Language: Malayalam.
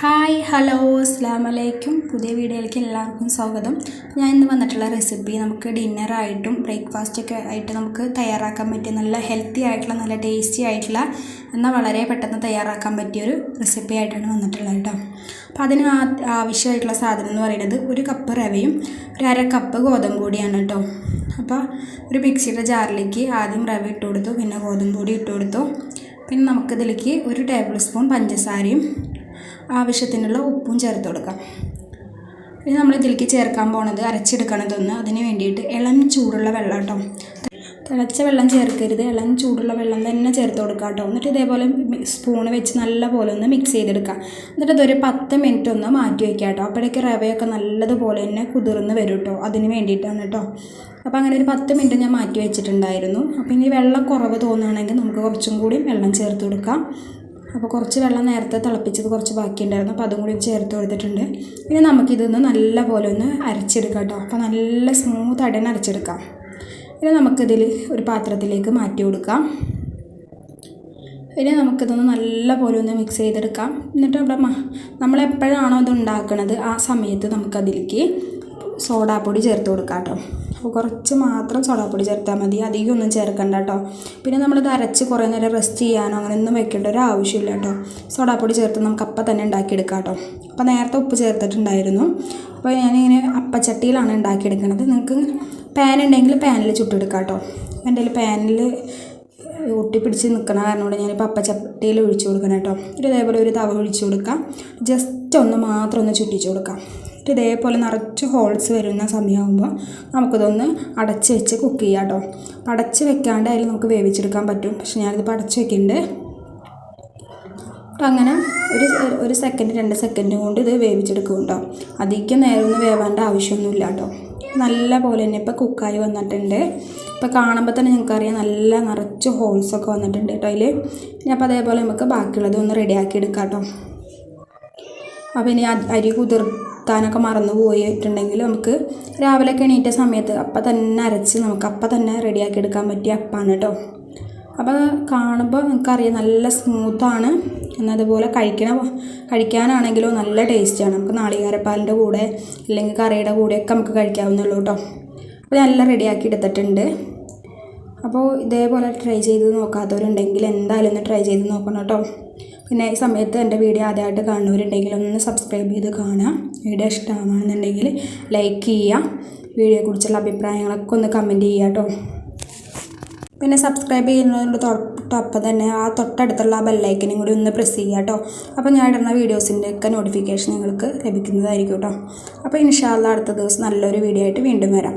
ഹായ് ഹലോ അസ്സലാമലൈക്കും. പുതിയ വീഡിയോയിലേക്ക് എല്ലാവർക്കും സ്വാഗതം. ഞാൻ ഇന്ന് വന്നിട്ടുള്ള റെസിപ്പി നമുക്ക് ഡിന്നറായിട്ടും ബ്രേക്ക്ഫാസ്റ്റൊക്കെ ആയിട്ട് നമുക്ക് തയ്യാറാക്കാൻ പറ്റിയ നല്ല ഹെൽത്തി ആയിട്ടുള്ള നല്ല ടേസ്റ്റി ആയിട്ടുള്ള എന്നാൽ വളരെ പെട്ടെന്ന് തയ്യാറാക്കാൻ പറ്റിയൊരു റെസിപ്പി ആയിട്ടാണ് വന്നിട്ടുള്ളത് കേട്ടോ. അപ്പോൾ അതിന് ആവശ്യമായിട്ടുള്ള സാധനം എന്ന് പറയുന്നത് 1 കപ്പ് റവയും 1/2 കപ്പ് ഗോതമ്പ് പൊടിയാണ് കേട്ടോ. അപ്പോൾ ഒരു മിക്സിയുടെ ജാറിലേക്ക് ആദ്യം റവ ഇട്ട് കൊടുത്തു, പിന്നെ ഗോതമ്പ് പൊടി ഇട്ട് കൊടുത്തു, പിന്നെ നമുക്കിതിലേക്ക് 1 ടേബിൾ സ്പൂൺ പഞ്ചസാരയും ആവശ്യത്തിനുള്ള ഉപ്പും ചേർത്ത് കൊടുക്കാം. ഇനി നമ്മൾ ഇതിലേക്ക് ചേർക്കാൻ പോണത് അരച്ചെടുക്കണതൊന്ന്. അതിന് വേണ്ടിയിട്ട് ഇളം ചൂടുള്ള വെള്ളം കേട്ടോ. തിളച്ച വെള്ളം ചേർക്കരുത്, ഇളം ചൂടുള്ള വെള്ളം തന്നെ ചേർത്ത് കൊടുക്കുക കേട്ടോ. എന്നിട്ട് ഇതേപോലെ സ്പൂണ് വെച്ച് നല്ല പോലെ ഒന്ന് മിക്സ് ചെയ്തെടുക്കുക. എന്നിട്ട് ഇതൊരു 10 മിനിറ്റ് ഒന്ന് മാറ്റി വയ്ക്കുക കേട്ടോ. അപ്പോഴേക്ക് റവയൊക്കെ നല്ലതുപോലെ തന്നെ കുതിർന്ന് വരും കേട്ടോ. അതിന് വേണ്ടിയിട്ടാണ് കേട്ടോ. അപ്പോൾ അങ്ങനെ ഒരു 10 മിനിറ്റ് ഞാൻ മാറ്റി വെച്ചിട്ടുണ്ടായിരുന്നു. അപ്പോൾ ഇനി വെള്ളം കുറവ് തോന്നുകയാണെങ്കിൽ നമുക്ക് കുറച്ചും കൂടി വെള്ളം ചേർത്ത് കൊടുക്കാം. അപ്പോൾ കുറച്ച് വെള്ളം നേരത്തെ തിളപ്പിച്ചത് കുറച്ച് ബാക്കിയുണ്ടായിരുന്നു, അപ്പോൾ അതും കൂടി ചേർത്ത് കൊടുത്തിട്ടുണ്ട്. ഇനി നമുക്കിതൊന്ന് നല്ല പോലെ ഒന്ന് അരച്ചെടുക്കാം കേട്ടോ. അപ്പോൾ നല്ല സ്മൂത്തായിട്ട് തന്നെ അരച്ചെടുക്കാം. ഇനി നമുക്കിതിൽ ഒരു പാത്രത്തിലേക്ക് മാറ്റി കൊടുക്കാം. ഇനി നമുക്കിതൊന്ന് നല്ല പോലെ ഒന്ന് മിക്സ് ചെയ്തെടുക്കാം. എന്നിട്ട് നമ്മളെപ്പോഴാണോ ഇത് ഉണ്ടാക്കുന്നത് ആ സമയത്ത് നമുക്കതിലേക്ക് സോഡാപ്പൊടി ചേർത്ത് കൊടുക്കാം കേട്ടോ. അപ്പോൾ കുറച്ച് മാത്രം സോഡാപ്പൊടി ചേർത്താൽ മതി, അധികം ഒന്നും ചേർക്കണ്ട കേട്ടോ. പിന്നെ നമ്മളിത് അരച്ച് കുറേ നേരം റെസ്റ്റ് ചെയ്യാനോ അങ്ങനെയൊന്നും വെക്കേണ്ട ഒരു ആവശ്യമില്ല കേട്ടോ. സോഡാപ്പൊടി ചേർത്ത് നമുക്ക് അപ്പം തന്നെ ഉണ്ടാക്കിയെടുക്കാം കേട്ടോ. അപ്പോൾ നേരത്തെ ഉപ്പ് ചേർത്തിട്ടുണ്ടായിരുന്നു. അപ്പോൾ ഞാനിങ്ങനെ അപ്പച്ചട്ടിയിലാണ് ഉണ്ടാക്കിയെടുക്കുന്നത്. നിങ്ങൾക്ക് പാൻ ഉണ്ടെങ്കിൽ പാനിൽ ചുട്ടെടുക്കാം കേട്ടോ. എൻ്റെ കയ്യിൽ പാനിൽ ഒട്ടിപ്പിടിച്ച് നിൽക്കണ കാരണം കൊണ്ട് ഞാനിപ്പോൾ അപ്പച്ചട്ടിയിൽ ഒഴിച്ചു കൊടുക്കണം കേട്ടോ. ഇതേപോലെ ഒരു തവ ഒഴിച്ചു കൊടുക്കാം. ജസ്റ്റ് ഒന്ന് മാത്രം ഒന്ന് ചുറ്റിച്ച് കൊടുക്കാം. ഇതേപോലെ നിറച്ച് ഹോൾസ് വരുന്ന സമയമാകുമ്പോൾ നമുക്കിതൊന്ന് അടച്ച് വെച്ച് കുക്ക് ചെയ്യാം കേട്ടോ. അടച്ച് വെക്കാണ്ട് അതിൽ നമുക്ക് വേവിച്ചെടുക്കാൻ പറ്റും, പക്ഷെ ഞാനിതിപ്പോൾ അടച്ച് വെക്കുന്നുണ്ട്. അങ്ങനെ ഒരു സെക്കൻഡ് 2 സെക്കൻഡ് കൊണ്ട് ഇത് വേവിച്ചെടുക്കും കേട്ടോ. അധികം നേരം ഒന്നും വേവേണ്ട ആവശ്യമൊന്നുമില്ല കേട്ടോ. നല്ല പോലെ തന്നെ ഇപ്പോൾ കുക്കായി വന്നിട്ടുണ്ട്. ഇപ്പോൾ കാണുമ്പോൾ തന്നെ നിങ്ങൾക്കറിയാം നല്ല നിറച്ച് ഹോൾസൊക്കെ വന്നിട്ടുണ്ട് കേട്ടോ അതിൽ. ഇനി അപ്പോൾ അതേപോലെ നമുക്ക് ബാക്കിയുള്ളത് ഒന്ന് റെഡിയാക്കി എടുക്കാം കേട്ടോ. അപ്പോൾ ഇനി അരി കുതിർത്താനൊക്കെ മറന്നു പോയിട്ടുണ്ടെങ്കിൽ നമുക്ക് രാവിലെ എണീറ്റ സമയത്ത് അപ്പം തന്നെ അരച്ച് നമുക്ക് അപ്പം തന്നെ റെഡിയാക്കി എടുക്കാൻ പറ്റിയ അപ്പമാണ് കേട്ടോ. അപ്പോൾ കാണുമ്പോൾ നമുക്കറിയാം നല്ല സ്മൂത്താണ്. എന്നതുപോലെ കഴിക്കാനാണെങ്കിലോ നല്ല ടേസ്റ്റാണ്. നമുക്ക് നാളികേരപ്പാലിൻ്റെ കൂടെ അല്ലെങ്കിൽ കറിയുടെ കൂടെയൊക്കെ നമുക്ക് കഴിക്കാവുന്നുള്ളൂ കേട്ടോ. അപ്പോൾ നല്ല റെഡിയാക്കി എടുത്തിട്ടുണ്ട്. അപ്പോൾ ഇതേപോലെ ട്രൈ ചെയ്ത് നോക്കാത്തവരുണ്ടെങ്കിൽ എന്തായാലും ഒന്ന് ട്രൈ ചെയ്ത് നോക്കണം കേട്ടോ. പിന്നെ ഈ സമയത്ത് എൻ്റെ വീഡിയോ ആദ്യമായിട്ട് കാണുന്നവരുണ്ടെങ്കിൽ ഒന്ന് സബ്സ്ക്രൈബ് ചെയ്ത് കാണുക. വീഡിയോ ഇഷ്ടമാണെന്നുണ്ടെങ്കിൽ ലൈക്ക് ചെയ്യുക. വീഡിയോയെക്കുറിച്ചുള്ള അഭിപ്രായങ്ങളൊക്കെ ഒന്ന് കമൻറ്റ് ചെയ്യുക കേട്ടോ. പിന്നെ സബ്സ്ക്രൈബ് ചെയ്യുന്നതിൻ്റെ തൊട്ടൊപ്പം തന്നെ ആ തൊട്ടടുത്തുള്ള ആ ബെല്ലൈക്കനും കൂടി ഒന്ന് പ്രസ് ചെയ്യുക കേട്ടോ. അപ്പോൾ ഞാൻ ഇടുന്ന വീഡിയോസിൻ്റെയൊക്കെ നോട്ടിഫിക്കേഷൻ നിങ്ങൾക്ക് ലഭിക്കുന്നതായിരിക്കും കേട്ടോ. അപ്പോൾ ഇൻഷാ അല്ലാഹ് അടുത്ത ദിവസം നല്ലൊരു വീഡിയോ ആയിട്ട് വീണ്ടും വരാം.